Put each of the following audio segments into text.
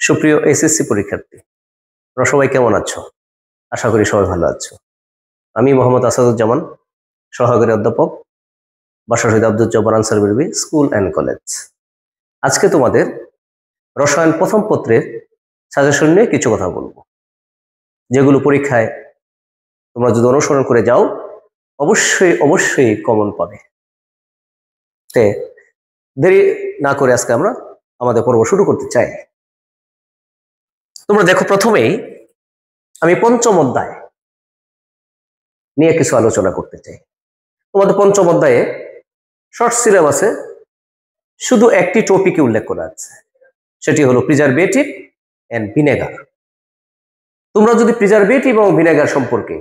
সুপ্রিয় এসএসসি পরীক্ষার্থী, তোমরা সবাই কেমন আছো? আশা করি সবাই ভালো আছো। আমি মোহাম্মদ আসাদুজ্জামান, সহকারী অধ্যাপক, বাসা শহীদ আব্দুজ্জব্বার আনসার বিরবি স্কুল অ্যান্ড কলেজ। আজকে তোমাদের রসায়ন প্রথম পত্রের সাজেশন নিয়ে কিছু কথা বলবো, যেগুলো পরীক্ষায় তোমরা যদি অনুসরণ করে যাও অবশ্যই কমন পাবে। দেরি না করে আজকে আমরা আমাদের পর্ব শুরু করতে চাই। তোমরা দেখো, প্রথমেই আমি পঞ্চম অধ্যায় নিয়ে কিছু আলোচনা করতে চাই। তোমাদের পঞ্চম অধ্যায়ে শর্ট সিলেবাসে শুধু একটি টপিকে উল্লেখ করা আছে, সেটি হলো প্রিজারভেটিভ এন্ড ভিনেগার। তোমরা যদি প্রিজারভেটিভ এবং ভিনেগার সম্পর্কে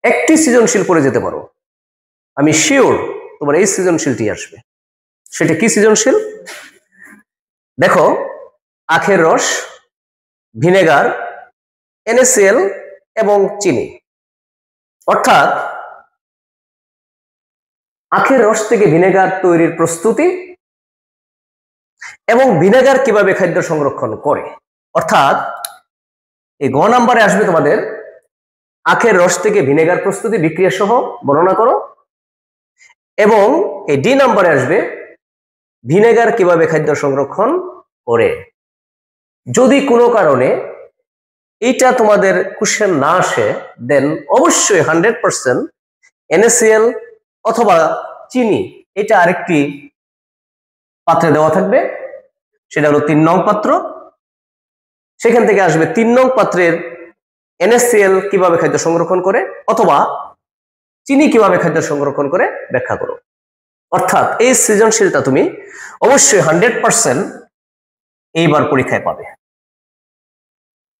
একটি সৃজনশীল পড়ে যেতে পারো, আমি শিওর তোমার এই সৃজনশীলটি আসবে। সেটা কি সৃজনশীল? দেখো, আখের রস, ভিনেগার, NaCl এবং চিনি। অর্থাৎ আখের রস থেকে ভিনেগার তৈরির প্রস্তুতি এবং ভিনেগার কিভাবে খাদ্য সংরক্ষণ করে। অর্থাৎ এই গ নাম্বারে আসবে তোমাদের আখের রস থেকে ভিনেগার প্রস্তুতি বিক্রিয়া সহ বর্ণনা করো, এবং এই ডি নাম্বারে আসবে ভিনেগার কিভাবে খাদ্য সংরক্ষণ করে। যদি কোনো কারণে এইটা তোমাদের কোশ্চেন না আসে, দেন অবশ্যই 100% NaCl অথবা চিনি এটা আরেকটি পাত্রে দেওয়া থাকবে, সেটা হলো 3 নং পাত্র। সেখান থেকে আসবে 3 নং পাত্রের NaCl কিভাবে খাদ্য সংরক্ষণ করে অথবা চিনি কিভাবে খাদ্য সংরক্ষণ করে ব্যাখ্যা করো। অর্থাৎ এই সৃজনশীলটা তুমি অবশ্যই 100% এইবার পরীক্ষায় পাবে।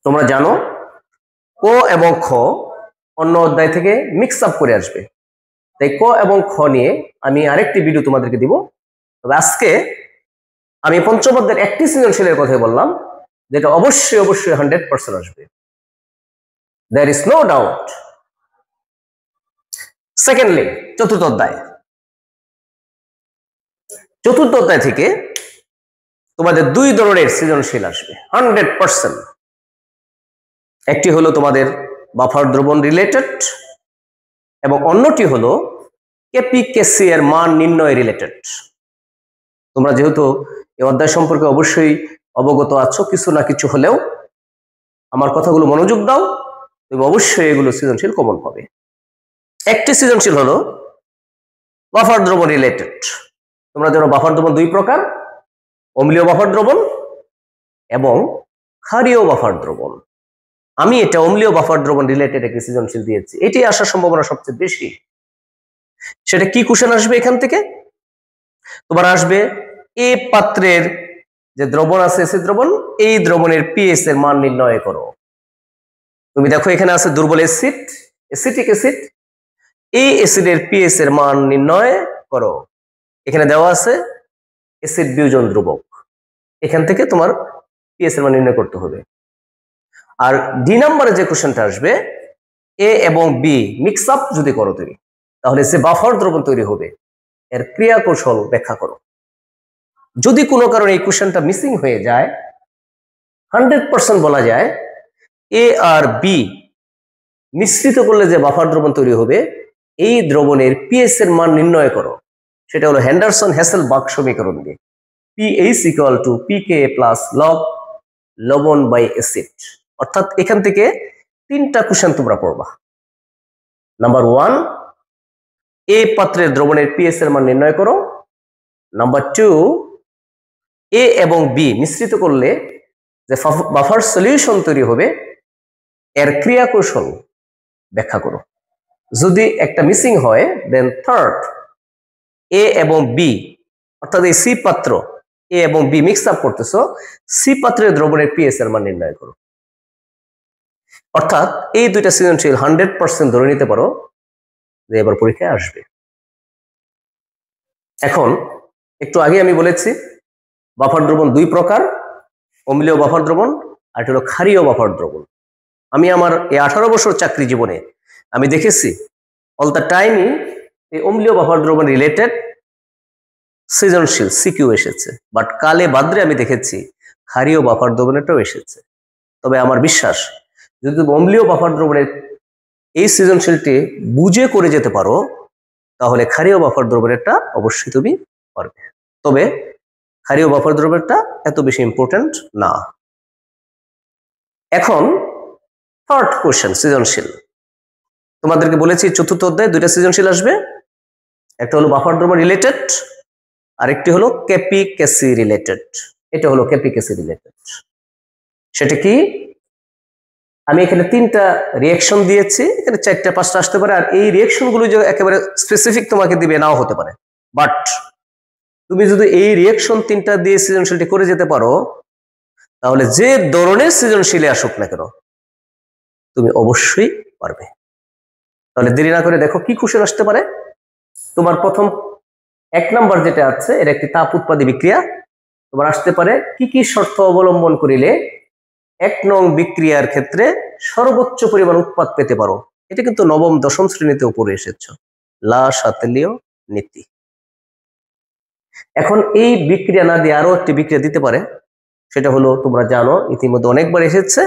তোমরা জানো ক এবং খ অন্য অধ্যায় থেকে মিক্স আপ করে আসবে, তাই ক এবং খ নিয়ে আমি আরেকটি ভিডিও তোমাদেরকে দিব। তবে আজকে আমি পঞ্চম অধ্যায়ের একটি সৃজনশীলের কথা বললাম, যেটা অবশ্যই 100% আসবে, there is no doubt. Secondly, চতুর্থ অধ্যায় থেকে তোমাদের 2 ধরনের সৃজনশীল আসবে 100%। একটি হলো তোমাদের বাফার দ্রবণ রিলেটেড এবং অন্যটি হলো KP/KC এর মান নির্ণয় রিলেটেড। তোমরা যেহেতু এই অধ্যায় সম্পর্কে অবশ্যই অবগত আছো কিছু না কিছু হলেও, আমার কথাগুলো মনোযোগ দাও, তুমি অবশ্যই এগুলো সৃজনশীল কমন পাবে। একটি সৃজনশীল হলো বাফার দ্রবণ রিলেটেড। তোমরা জানো বাফার দ্রবণ 2 প্রকার, অম্লীয় বাফার দ্রবণ এবং ক্ষারীয় বাফার দ্রবণ। আমি এটা অম্লীয় বাফার দ্রবণ রিলেটেড একটি সৃজনশীল দিয়েছি, এটি আসার সম্ভাবনা সবচেয়ে বেশি। সেটা কি কোশ্চেন আসবে এখান থেকে? তোমার আসবে এ পাত্রের যে দ্রবণ আছে এসিড দ্রবণ, এই দ্রবণের পিএইচ এর মান নির্ণয় করো। তুমি দেখো এখানে আছে দুর্বল অ্যাসিটিক অ্যাসিড, এই অ্যাসিডের পিএইচ এর মান নির্ণয় করো। এখানে দেওয়া আছে অ্যাসিড বিয়োজন ধ্রুবক, এখান থেকে তোমার পিএইচ এর মান নির্ণয় করতে হবে। আর ডি নাম্বারে যে কোশ্চেনটা আসবে, এ এবং বি মিক্স আপ যদি করো তুমি, তাহলে যে বাফার দ্রবণ তৈরি হবে এর ক্রিয়া কৌশল ব্যাখ্যা করো। যদি কোনো কারণে এই কোশ্চেনটা মিসিং হয়ে যায়, 100% বলা যায় এ আর বি মিশ্রিত করলে যে বাফার দ্রবণ তৈরি হবে, এই দ্রবণের পিএইচ এর মান নির্ণয় করো। সেটা হলো হেন্ডারসন-হেসেলবার্গ সমীকরণ দিয়ে pH = pK + log লবণ বাই অ্যাসিড। অর্থাৎ এখান থেকে 3টা কোশ্চেন তোমরা পড়বা। নাম্বার 1, এ পাত্রের দ্রবণের পিএইচ এর মান নির্ণয় করো। নাম্বার 2, এ এবং বি মিশ্রিত করলে যে বাফার সলিউশন তৈরি হবে এর ক্রিয়া কৌশল ব্যাখ্যা করো। যদি একটা মিসিং হয়, দেন থার্ড, এ এবং বি অর্থাৎ এই সি পাত্র এ এবং বি মিক্স আপ করতেছো, সি পাত্রের দ্রবণের পিএইচ এর মান নির্ণয় করো। অর্থাৎ এই 2টা সৃজনশীল 100% ধরে নিতে পারো যে এবার পরীক্ষায় আসবে। এখন একটু আগে আমি বলেছি বাফার দ্রবণ 2 প্রকার, অম্লীয় বাফার দ্রবণ আর হলো ক্ষারীয় বাফার দ্রবণ। আমি আমার এই 18 বছর চাকরি জীবনে আমি দেখেছি অল দ্য টাইমই এই অম্লীয় বাফার দ্রবণ রিলেটেড সৃজনশীল সিকিউ এসেছে, বাট কালে বাদ্রে আমি দেখেছি ক্ষারীয় বাফার দ্রবণেরটাও এসেছে। তবে আমার বিশ্বাস যদি তুমি অম্লীয় বাফার দ্রবণের এই সৃজনশীলটি বুঝে করে যেতে পারো তাহলে ক্ষারীয় বাফার দ্রবণেরটা অবশ্যই তুমি পারবে। তবে ক্ষারীয় বাফার দ্রবণেরটা এত বেশি ইম্পর্টেন্ট না। এখন থার্ড কোশ্চেন, সৃজনশীল। তোমাদেরকে বলেছি চতুর্থ অধ্যায়ে দুইটা সৃজনশীল আসবে, একটা হলো বাফার দ্রবণ রিলেটেড, আরেকটি হলো ক্যাপিকেসি রিলেটেড। এটা হলো ক্যাপিকেসি রিলেটেড। সেটা কি? আমি এখানে তিনটা রিয়াকশন দিয়েছি, এখানে চারটা পাঁচটা আসতে পারে, আর এই রিয়াকশন গুলো যে একেবারে স্পেসিফিক তোমাকে দিবে নাও হতে পারে, বাট তুমি যদি এই রিয়াকশন তিনটা দিয়ে সৃজনশীলটি করে যেতে পারো তাহলে যে ধরনের সৃজনশীলে আসুক না কেন তুমি অবশ্যই পারবে। তাহলে দেরি না করে দেখো কি কোশ্চেন আসতে পারে। তোমার প্রথম 1 নাম্বার যেটা আছে, এটা একটি তাপ উৎপাদী বিক্রিয়া। তোমার আসতে পারে কি কি শর্ত অবলম্বন করিলে 1 নং বিক্রিয়ার ক্ষেত্রে সর্বোচ্চ পরিমাণ উৎপাদ পেতে পারো। এটা কিন্তু নবম দশম শ্রেণীতে উপরে এসেছ, লা সাতেলীয় নীতি। এখন এই বিক্রিয়া না দিয়ে আরো একটি বিক্রিয়া দিতে পারে, সেটা হলো তোমরা জানো ইতিমধ্যে অনেকবার এসেছে,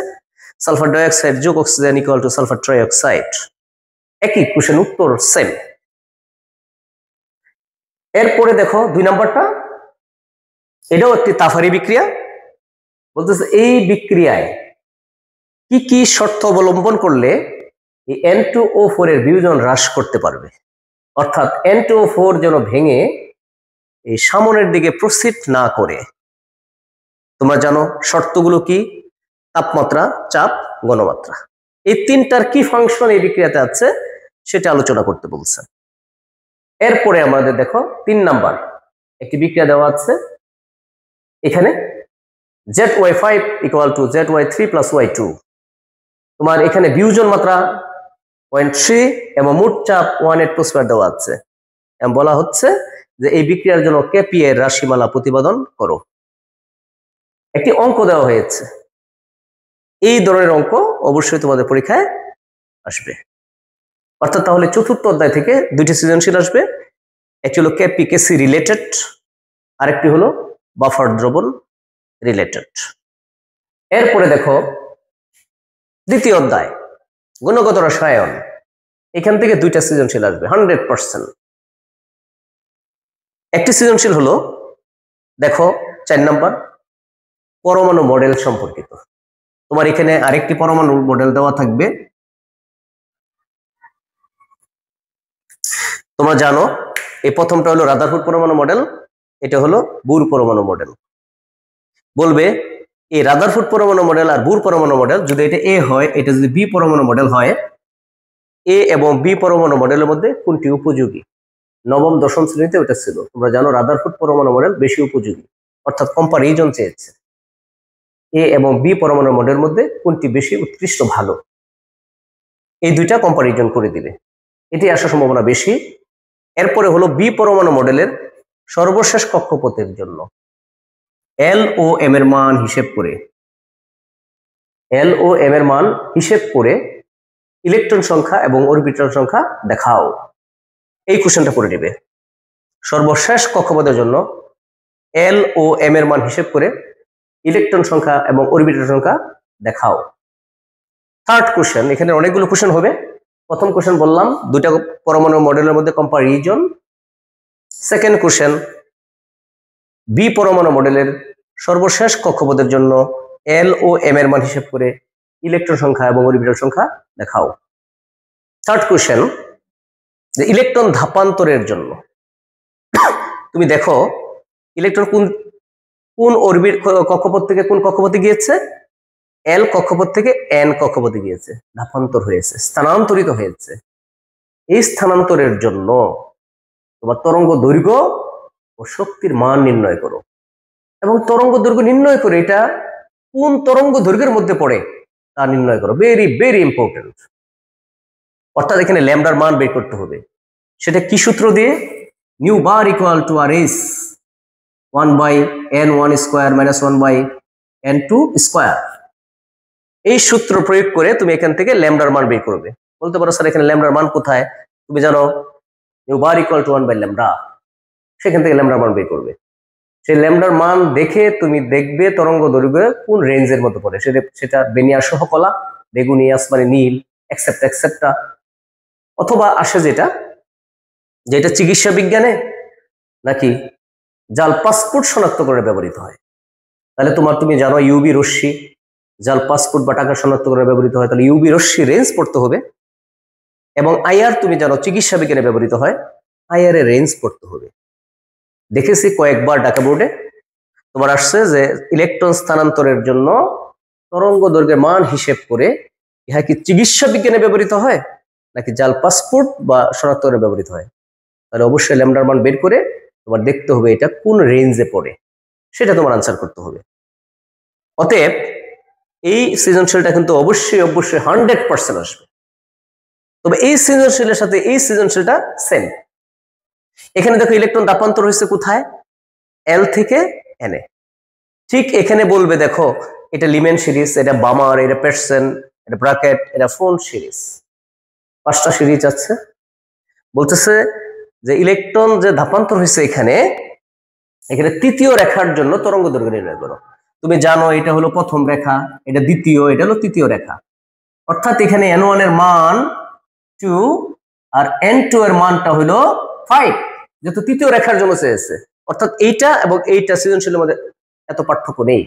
সালফার ডাইঅক্সাইড যোগ oxygen equal to sulphur trioxide. একই কোশ্চেন, উত্তর সেম। এরপরে দেখো 2 নাম্বারটা, এটাও একটি তাফারি বিক্রিয়া। বলতেছে এই বিক্রিয়ায় কি কি শর্ত অবলম্বন করলে এই N2O4 এর বিয়োজন হ্রাস করতে পারবে, অর্থাৎ N2O4 যেন ভেঙে এই সামনের দিকে প্রসিড না করে। তোমরা জানো শর্তগুলো কি? তাপমাত্রা, চাপ, ঘনমাত্রা। এই তিনটার কি ফাংশন এই বিক্রিয়াতে আছে সেটা আলোচনা করতে বলছে। এরপরে আমাদের দেখো 3 নাম্বার একটি বিক্রিয়া দেওয়া আছে, এখানে ZY5 equal to ZY3 plus Y2। তোমার এখানে বিয়োজন মাত্রা 0.3 এবং মোট চাপ 1 atmosphere দেওয়া আছে, এবং বলা হচ্ছে যে এই বিক্রিয়ার জন্য কেপি এর রাশিমালা প্রতিপাদন করো। একটি অঙ্ক দেওয়া হয়েছে, এই ধরনের অঙ্ক অবশ্যই তোমাদের পরীক্ষায় আসবে। অর্থাৎ তাহলে চতুর্থ অধ্যায় থেকে দুইটি সৃজনশীল আসবে, একটি হলো ক্যাপিকেসি রিলেটেড, আরেকটি হলো বাফার দ্রবণ রিলেটেড। এরপরে দেখো দ্বিতীয় অধ্যায় গুণগত রসায়ন, এখান থেকে দুইটা সৃজনশীল আসবে 100%। একটি সৃজনশীল হলো দেখো 4 নাম্বার পরমাণু মডেল সম্পর্কিত। তোমার এখানে আরেকটি পরমাণু মডেল দেওয়া থাকবে। তোমরা জানো এই প্রথমটা হলো রাদারফোর্ড পরমাণু মডেল, এটা হলো বুর পরমাণু মডেল। বলবে এই রাদারফোর্ড পরমাণু মডেল আর বুর পরমাণু মডেল যদি এটা এ হয়, এটা যদি বি পরমাণু মডেল হয়, এ এবং বি পরমাণু মডেলের মধ্যে কোনটি উপযোগী? নবম দশম শ্রেণীতে ওটা ছিল। তোমরা জানো রাদারফোর্ড পরমাণু মডেল বেশি উপযোগী, অর্থাৎ কম্পারিজন চেয়েছে এ এবং বি পরমাণু মডেলের মধ্যে কোনটি বেশি উৎকৃষ্ট ভালো, এই দুইটা কম্পারিজন করে দিবে, এটি আসার সম্ভাবনা বেশি। এরপরে হলো বি পরমাণু মডেলের সর্বশেষ কক্ষপথের জন্য LOM এর মান হিসেব করে, LOM এর মান হিসেব করে ইলেকট্রন সংখ্যা এবং অরবিটাল সংখ্যা দেখাও। এই কোশ্চেনটা করে নেবে। সর্বশেষ কক্ষপথের জন্য LOM এর মান হিসেব করে ইলেকট্রন সংখ্যা এবং অরবিটাল সংখ্যা দেখাও। থার্ড কোশ্চেন, এখানে অনেকগুলো কোশ্চেন হবে। প্রথম কোশ্চেন বললাম দুইটা পরমাণু মডেলের মধ্যে কম্পারিজন। সেকেন্ড কোশ্চেন বি পরমাণু মডেলের সর্বশেষ কক্ষপথের জন্য LOM এর মান হিসেব করে ইলেকট্রন সংখ্যা এবং অরবিটাল সংখ্যা দেখাও। থার্ড কোশ্চেন যে ইলেকট্রন ধাপান্তরের জন্য তুমি দেখো ইলেকট্রন কোন অরবিট কক্ষপথ থেকে কোন কক্ষপথে গিয়েছে, L কক্ষপথ থেকে N কক্ষপথে গিয়েছে, ধাপান্তর হয়েছে, স্থানান্তরিত হয়েছে। এই স্থানান্তরের জন্য তোমার তরঙ্গ দৈর্ঘ্য ও শক্তির মান নির্ণয় করো, এবং তরঙ্গ দৈর্ঘ্য নির্ণয় করে এটা কোন তরঙ্গ দৈর্ঘ্যের মধ্যে পড়ে তা নির্ণয় করো। Very very important. অর্থাৎ এখানে ল্যামডার মান বের করতে হবে। সেটা কি সূত্র দিয়ে? Nu bar equal to R S 1/n1 square minus 1/n2 square. এই সূত্র প্রয়োগ করে তুমি এখান থেকে ল্যামডার মান বের করবে। বলতে পারো স্যার এখানে ল্যামডার মান কোথায়? তুমি জানো নিউ বার ইকুয়াল টু 1/λ, সেখান থেকে ল্যামডার মান বের করবে। সেই ল্যামডার মান দেখে তুমি দেখবে তরঙ্গ দৈর্ঘ্য কোন রেঞ্জের মধ্যে পড়ে, সেটা বেনিয়া সহ কলা, বেগুনি, আসমানি, নীল, এক্সেপ্টা, অথবা আসে যেটা চিকিৎসা বিজ্ঞানে নাকি জাল পাসপোর্ট শনাক্তকরণে ব্যবহৃত হয়। তাহলে তুমি জানো ইউবি রশ্মি জাল পাসপোর্ট বা টাকা শনাক্তকরণে ব্যবহৃত হয়, তাহলে ইউবি রশ্মি রেঞ্জ পড়তে হবে। এবং আইআর তুমি জানো চিকিৎসা বিজ্ঞানে ব্যবহৃত হয়, আইআর এর রেঞ্জ পড়তে হবে। দেখেছি কয়েকবার ঢাকা বোর্ডে তোমার আসছে যে ইলেকট্রন স্থানান্তরের জন্য তরঙ্গ দৈর্ঘ্যের মান হিসেব করে ইহা কি চিকিৎসা বিজ্ঞানে ব্যবহৃত হয় নাকি জাল পাসপোর্ট বা শনাক্তকরণে ব্যবহৃত হয়। তাহলে অবশ্যই ল্যামডার মান বের করে তোমার দেখতে হবে এটা কোন রেঞ্জে পড়ে, সেটা তোমার আনসার করতে হবে। অতএব এই সৃজনশীলটা কিন্তু অবশ্যই 100% আসবে। তবে এই সৃজনশীলের সাথে এই সৃজনশীলটা সেম। এখানে দেখো ইলেকট্রন তাপান্তর হয়েছে কোথায়, এল থেকে এনে। ঠিক এখানে বলবে দেখো এটা লিমেন সিরিজ, এটা বামার, এটা পেটসন, এটা ব্রাকেট, এটা ফোন সিরিজ, 5টা সিরিজ আছে। বলতেছে যে ইলেকট্রন যে ধাপান্তর হয়েছে এখানে তৃতীয় রেখার জন্য তরঙ্গ দৈর্ঘ্য নির্ণয় করো। তুমি জানো এটা হলো প্রথম রেখা, এটা দ্বিতীয়, এটা হলো তৃতীয় রেখা। অর্থাৎ এখানে n1 এর মান 2 আর n2 এর মানটা হলো 5, যেহেতু তৃতীয় রেখার জন্য চেয়েছে। অর্থাৎ এইটা এবং এইটা সৃজনশীলের মধ্যে এত পার্থক্য নেই।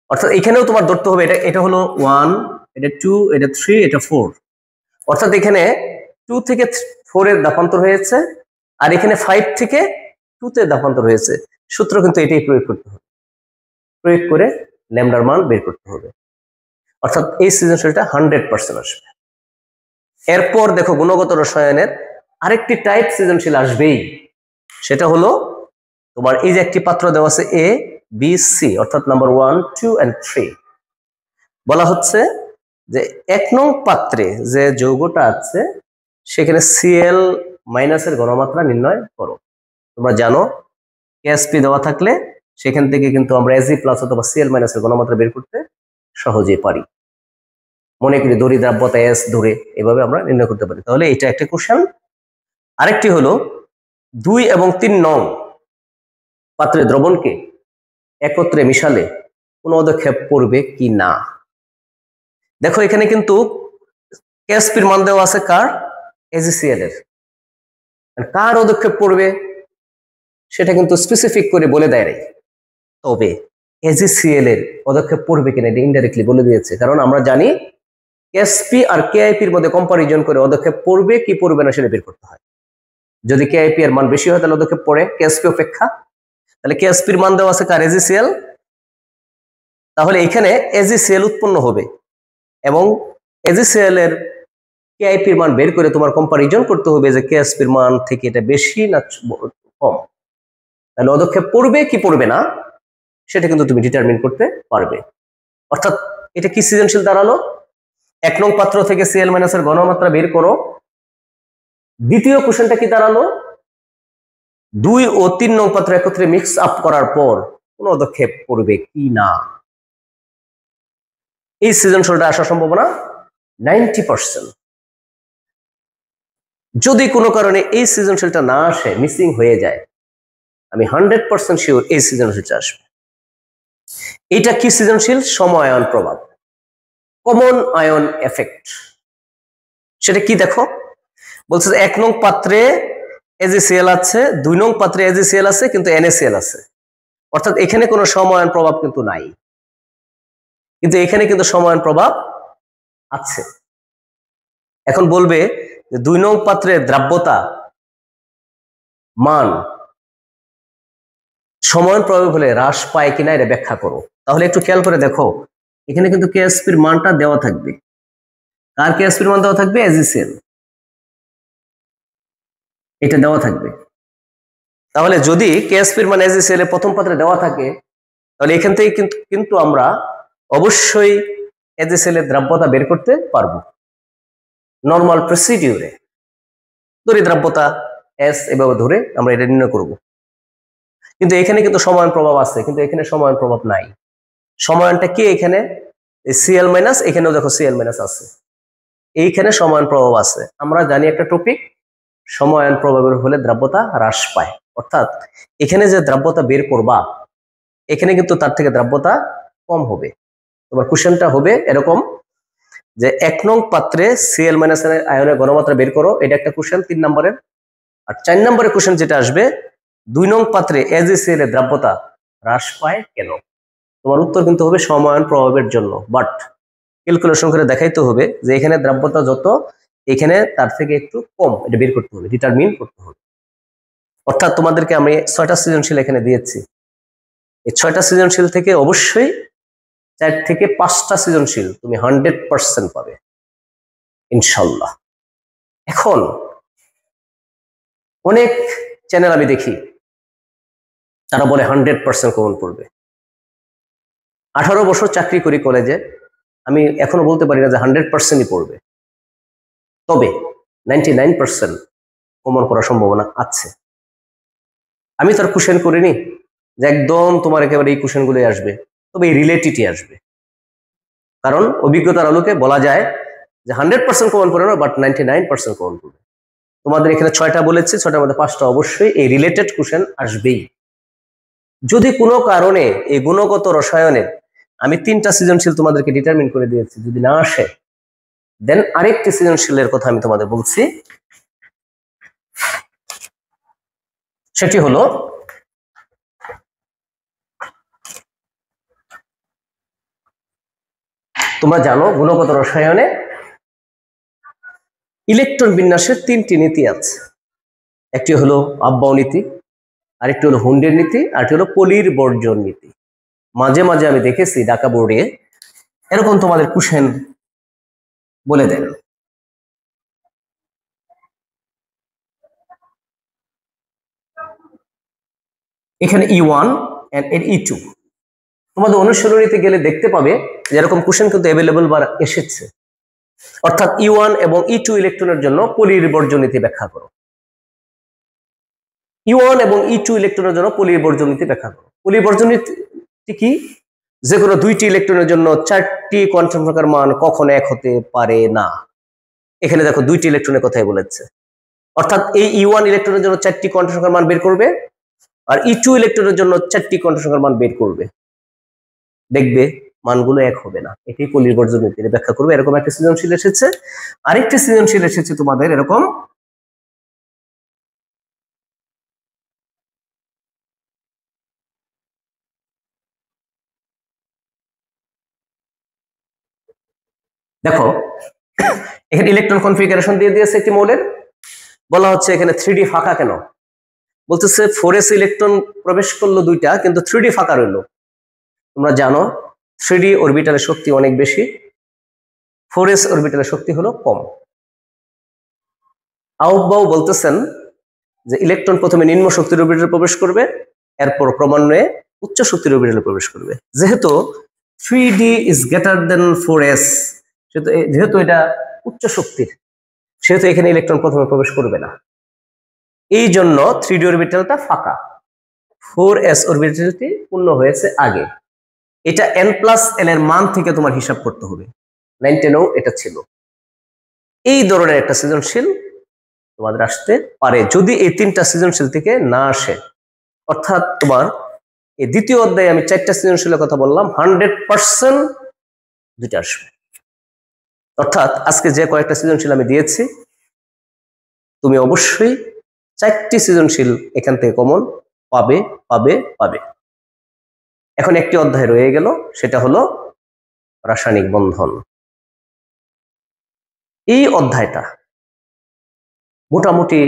অর্থাৎ এখানেও তোমার ধরতে হবে এটা হলো 1, এটা 2, এটা 3, এটা 4। অর্থাৎ এখানে 2 থেকে 4 এর ধাপান্তর হয়েছে আর এখানে 5 থেকে 2 তে ধাপান্তর হয়েছে। সূত্র কিন্তু এটাই প্রয়োগ করতে হবে, প্রয়োগ করে ল্যামডার মান বের করতে হবে। অর্থাৎ এই সৃজনশীলটা 100% আসবে। এরপর দেখো গুণগত রসায়নের আরেকটি টাইপ সৃজনশীল আসবেই, সেটা হলো তোমার এই যে একটি পাত্র দেওয়া আছে এ বি সি, অর্থাৎ নাম্বার 1, 2 and 3। বলা হচ্ছে যে 1 নং পাত্রে যে যৌগটা আছে সেখানে Cl মাইনাসের ঘনমাত্রা নির্ণয় করো। তোমরা জানো কেএসপি দেওয়া থাকলে সেখান থেকে কিন্তু আমরা Ag প্লাস অথবা Cl মাইনাসের ঘনমাত্রা বের করতে সহজে পারি। মনে করি দড়ি দ্রাব্যতা এস ধরে এভাবে আমরা নির্ণয় করতে পারি। তাহলে এটা একটা কোশ্চেন। আরেকটি হলো 2 এবং 3 নং পাত্রে দ্রবণকে একত্রে মিশালে কোন পদক্ষেপ পড়বে কি না। দেখো এখানে কিন্তু কেএসপির মান দেওয়া আছে কার, AgCl এর। কার পদক্ষেপ পড়বে সেটা কিন্তু স্পেসিফিক করে বলে দেয় নাই, তবে AgCl এর পদক্ষেপ পড়বে কিনা এটা ইনডাইরেক্টলি বলে দিয়েছে। কারণ আমরা জানি কেএসপি আর কেআইপির মধ্যে কম্পারিজন করে পদক্ষেপ পড়বে কি পড়বে না সেটা বের করতে হয়। যদি কেআইপি এর মান বেশি হয় তাহলে পদক্ষেপ পড়ে কেএসপি অপেক্ষা। তাহলে কেএসপির মান দেওয়া আছে কার, AgCl। তাহলে এখানে AgCl উৎপন্ন হবে এবং AgCl এর কেআইপির মান বের করে তোমার কম্পারিজন করতে হবে যে কেএসপির মান থেকে এটা বেশি না কম। তাহলে পদক্ষেপ পড়বে কি পড়বে না সেটা কিন্তু তুমি ডিটারমিন করতে পারবে। অর্থাৎ এটা কি সৃজনশীল দাঁড়ালো, 1 নং পাত্র থেকে Cl মাইনাসের ঘনমাত্রা বের করো। দ্বিতীয় কোশ্চেনটা কি দাঁড়ালো, 2 ও 3 নং পাত্র একত্রে মিক্স আপ করার পর কোন পদক্ষেপ পড়বে কি না। এই সৃজনশীলটা আসার সম্ভাবনা 90%। যদি কোনো কারণে এই সৃজনশীলটা না আসে, মিসিং হয়ে যায়, আমি 100% শিওর এই সৃজনশীলটা আসবে। এটা কি সৃজনশীল, সমআয়ন প্রভাব, কমন আয়ন এফেক্ট। সেটা কি দেখো, বলছে 1 নং পাত্রে AgCl আছে, 2 নং পাত্রে AgCl আছে কিন্তু NaCl আছে। অর্থাৎ এখানে কোনো সমআয়ন প্রভাব কিন্তু নাই, কিন্তু এখানে কিন্তু সমআয়ন প্রভাব আছে। এখন বলবে যে 2 নং পাত্রের দ্রাব্যতা মান সমআয়ন প্রভাব হলে হ্রাস পায় কিনা এটা ব্যাখ্যা করো। তাহলে একটু খেয়াল করে দেখো এখানে কিন্তু কেএসপির মানটা দেওয়া থাকবে। কার কেএসপির মান দেওয়া থাকবে, AgCl, এটা দেওয়া থাকবে। তাহলে যদি কেএসপির মান AgCl এর প্রথম পাত্রে দেওয়া থাকে তাহলে এখান থেকে কিন্তু আমরা অবশ্যই AgCl এর দ্রাব্যতা বের করতে পারবো নরমাল প্রসিডিউরে। ধরি দ্রাব্যতা S এভাবে ধরে আমরা এটা নির্ণয় করব। কিন্তু এখানে কিন্তু সমআয়ন প্রভাব আছে, কিন্তু এখানে সমআয়ন প্রভাব নাই। সমআয়নটা কি, এখানে Cl মাইনাস, এখানেও দেখো Cl মাইনাস আছে, এইখানে সমআয়ন প্রভাব আছে। আমরা জানি একটা টপিক, সমআয়ন প্রভাবের হলে দ্রাব্যতা হ্রাস পায়। অর্থাৎ এখানে যে দ্রাব্যতা বের করবা এখানে কিন্তু তার থেকে দ্রাব্যতা কম হবে। তোমার কোশ্চেনটা হবে এরকম যে 1 নং পাত্রে Cl- এর আয়নের ঘনমাত্রা বের করো, এটা একটা কোশ্চেন 3 নম্বরের। আর 4 নম্বরের কোশ্চেন যেটা আসবে 2 নং পাত্রে AgCl এর দ্রাব্যতা হ্রাস পায় কেন। তোমার উত্তর কিন্তু হবে সমায়ন প্রভাবের জন্য, বাট ক্যালকুলেশন করে দেখাইতে হবে যে এখানে দ্রাব্যতা যত এখানে তার থেকে একটু কম, এটা বের করতে হবে, ডিটারমিন করতে হবে। অর্থাৎ তোমাদেরকে আমি 6টা সৃজনশীল এখানে দিয়েছি, এই 6টা সৃজনশীল থেকে অবশ্যই 4 থেকে 5টা সৃজনশীল তুমি 100% পাবে ইনশাল্লাহ। এখন অনেক চ্যানেল আমি দেখি তারা বলে 100% কমন পড়বে। 18 বছর চাকরি করি কলেজে, আমি এখনো বলতে পারি না যে 100%ই পড়বে, তবে 99% কমন করার সম্ভাবনা আছে। আমি তার কোশ্চেন করিনি যে একদম তোমার একেবারে এই কোশ্চেনগুলোই আসবে, তবে এই রিলেটেডই আসবে, কারণ অভিজ্ঞতার আলোকে বলা যায় যে 100% কমন পড়ে না, বাট 99% কমন পড়বে। তোমাদের এখানে 6টা বলেছি, 6টার মধ্যে 5টা অবশ্যই এই রিলেটেড কোশ্চেন আসবেই। যদি কোনো কারণে এই গুণগত রসায়নের আমি 3টা সৃজনশীল তোমাদেরকে ডিটারমিন করে দিয়েছি, যদি না আসে, দেন আরেকটি সৃজনশীলের কথা আমি তোমাদের বলছি, সেটি হলো তোমরা জানো গুণগত রসায়নে ইলেকট্রন বিন্যাসের 3টি নীতি আছে। একটি হলো আব্বাও নীতি, আরেকটি হলো হুন্ডের নীতি, আরেকটি হলো পলির বর্জন নীতি। মাঝে মাঝে আমি দেখেছি ঢাকা বোর্ডে এরকম তোমাদের কোশ্চেন বলে দেন। এখানে E1 এন্ড E2 তোমাদের অনুশীলনীতে গেলে দেখতে পাবে যে এরকম কোশ্চেন কিন্তু অ্যাভেলেবল বা এসেছে। অর্থাৎ E1 এবং E2 ইলেকট্রনের জন্য পলির বর্জন নীতি ব্যাখ্যা করো। E1 এবং E2 ইলেকট্রনের জন্য পলির বর্জন নীতি ব্যাখ্যা করো। পলির বর্জন নীতি কি? যে কোনো 2টি ইলেকট্রনের জন্য 4টি কোয়ান্টাম সংখ্যার মান কখনো 1 হতে পারে না। এখানে দেখো 2টি ইলেকট্রনের কথাই বলেছে, অর্থাৎ এই E1 ইলেকট্রনের জন্য 4টি কোয়ান্টাম সংখ্যার মান বের করবে, আর E2 ইলেকট্রনের জন্য 4টি কোয়ান্টাম সংখ্যার মান বের করবে। দেখবে মানগুলো 1 হবে না, এটাই পলির বর্জন নীতি ব্যাখ্যা করবে। এরকম একটা সৃজনশীল এসেছে। আরেকটি সৃজনশীল এসেছে তোমাদের এরকম, দেখো এখানে ইলেকট্রন কনফিগারেশন দিয়ে দিয়েছে একটি মৌলের, বলা হচ্ছে এখানে 3D ফাঁকা কেন, বলতেছে 4s ইলেকট্রন প্রবেশ করলো 2টা, কিন্তু 3D ফাঁকা রইল। তোমরা জানো 3D অরবিটালের শক্তি অনেক বেশি, 4s অরবিটালের শক্তি হলো কম। আউটবাউ বলতেছেন যে ইলেকট্রন প্রথমে নিম্ন শক্তির অরবিটালে প্রবেশ করবে, এরপর ক্রমান্বয়ে উচ্চ শক্তির অরবিটালে প্রবেশ করবে। যেহেতু 3D is greater than 4s, যেহেতু এটা উচ্চ শক্তির, সেহেতু এখানে ইলেকট্রন প্রথমে প্রবেশ করবে না। এই জন্য 3D অরবিটালটা ফাঁকা, 4s অরবিটালটি পূর্ণ হয়েছে আগে। এটা n+l এর মান থেকে তোমার হিসাব করতে হবে। 9-10 এটা ছিল। এই ধরনের একটা সৃজনশীল তোমাদের আসতে পারে যদি এই 3টা সৃজনশীল থেকে না আসে। অর্থাৎ তোমার এই দ্বিতীয় অধ্যায়ে আমি 4টা সৃজনশীলের কথা বললাম, 100% 2টা আসবে। অর্থাৎ আজকে যে কয়েকটা সৃজনশীল আমি দিয়েছি, তুমি অবশ্যই 4টি সৃজনশীল এখান থেকে কমন পাবে পাবে পাবে। এখন একটি অধ্যায় রয়ে গেল, সেটা হলো রাসায়নিক বন্ধন। এই অধ্যায়টা মোটামুটি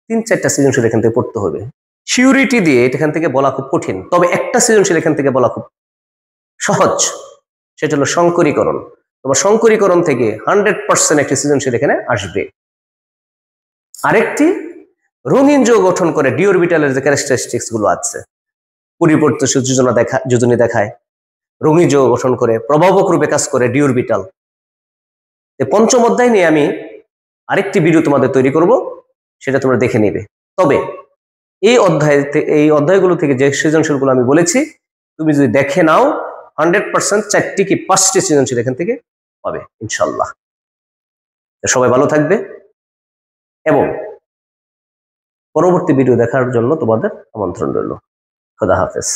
3-4টা সৃজনশীল এখান থেকে পড়তে হবে। সিউরিটি দিয়ে এখান থেকে বলা খুব কঠিন, তবে একটা সৃজনশীল এখান থেকে বলা খুব সহজ, সেটা হলো সংকরীকরণ। তোমার সংকরীকরণ থেকে 100% একটি সৃজনশীল এখানে আসবে। আরেকটি রঙিন যৌগ গঠন করে ডি অরবিটালের যে ক্যারেক্টারিস্টিক্স গুলো আছে, পরিবর্তিত যোজনী দেখায়, রঙিন যৌগ গঠন করে প্রভাবক রূপে কাজ করে ডি অরবিটাল। পঞ্চম অধ্যায় নিয়ে আমি আরেকটি ভিডিও তোমাদের তৈরি করব, সেটা তোমরা দেখে নিবে। তবে এই অধ্যায়গুলো থেকে যে সৃজনশীলগুলো আমি বলেছি, তুমি যদি দেখে নাও 100% 4টি কি 5টি সৃজনশীল এখান থেকে পাবে ইনশাল্লাহ। সবাই ভালো থাকবে এবং পরবর্তী ভিডিও দেখার জন্য তোমাদের আমন্ত্রণ রইল। খোদা হাফেজ।